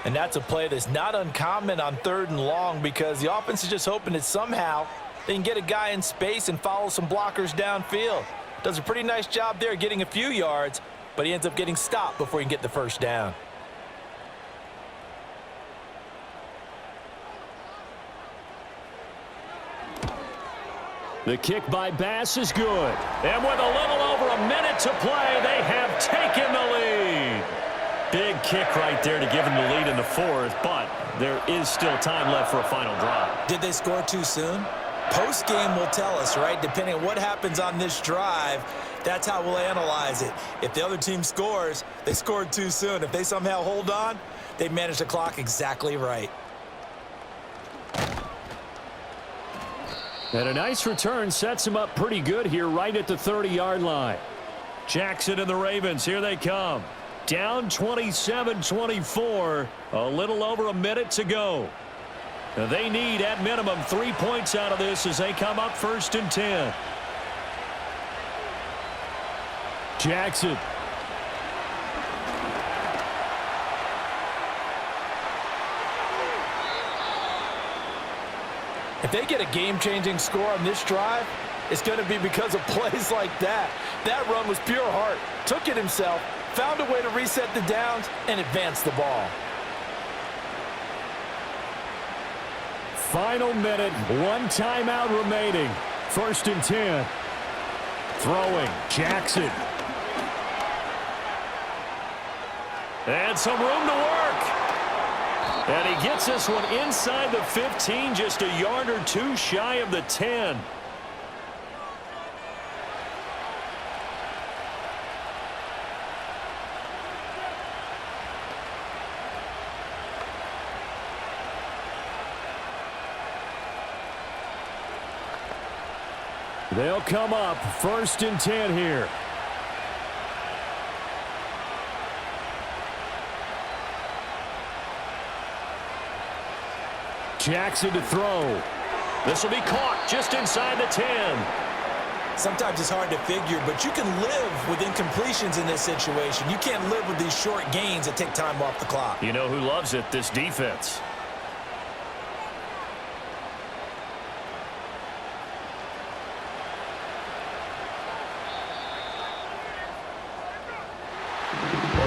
And that's a play that's not uncommon on 3rd and long because the offense is just hoping that somehow they can get a guy in space and follow some blockers downfield. Does a pretty nice job there getting a few yards, but he ends up getting stopped before he can get the first down. The kick by Bass is good. And with a little over a minute to play, they have taken the lead. Big kick right there to give them the lead in the fourth, but there is still time left for a final drive. Did they score too soon? Post-game will tell us, right? Depending on what happens on this drive, that's how we'll analyze it. If the other team scores, they scored too soon. If they somehow hold on, they manage the clock exactly right. And a nice return sets him up pretty good here right at the 30-yard line. Jackson and the Ravens, here they come. Down 27-24, a little over a minute to go. Now they need, at minimum, 3 points out of this as they come up 1st and 10. Jackson. If they get a game-changing score on this drive, it's going to be because of plays like that. That run was pure heart. Took it himself, found a way to reset the downs, and advance the ball. Final minute, 1 timeout remaining. 1st and 10. Throwing, Jackson. And some room to work. And he gets this one inside the 15, just a yard or two shy of the 10. They'll come up 1st and 10 here. Jackson to throw. This will be caught just inside the 10. Sometimes it's hard to figure, but you can live with incompletions in this situation. You can't live with these short gains that take time off the clock. You know who loves it? This defense.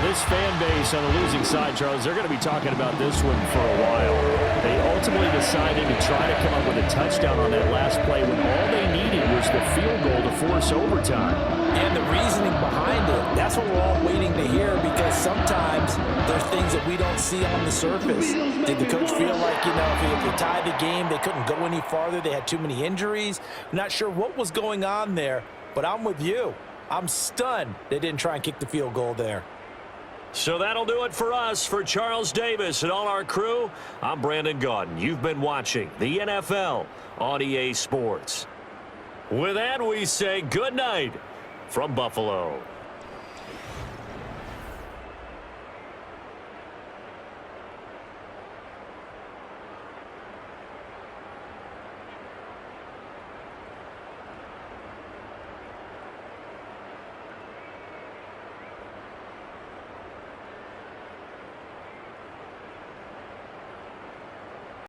This fan base on the losing side, Charles, they're going to be talking about this one for a while. They ultimately decided to try to come up with a touchdown on that last play when all they needed was the field goal to force overtime. And the reasoning behind it, that's what we're all waiting to hear, because sometimes there's things that we don't see on the surface. Did the coach feel like, if they tied the game, they couldn't go any farther, they had too many injuries? I'm not sure what was going on there, but I'm with you. I'm stunned they didn't try and kick the field goal there. So that'll do it for us. For Charles Davis and all our crew, I'm Brandon Gaudin. You've been watching the NFL on EA Sports. With that, we say good night from Buffalo.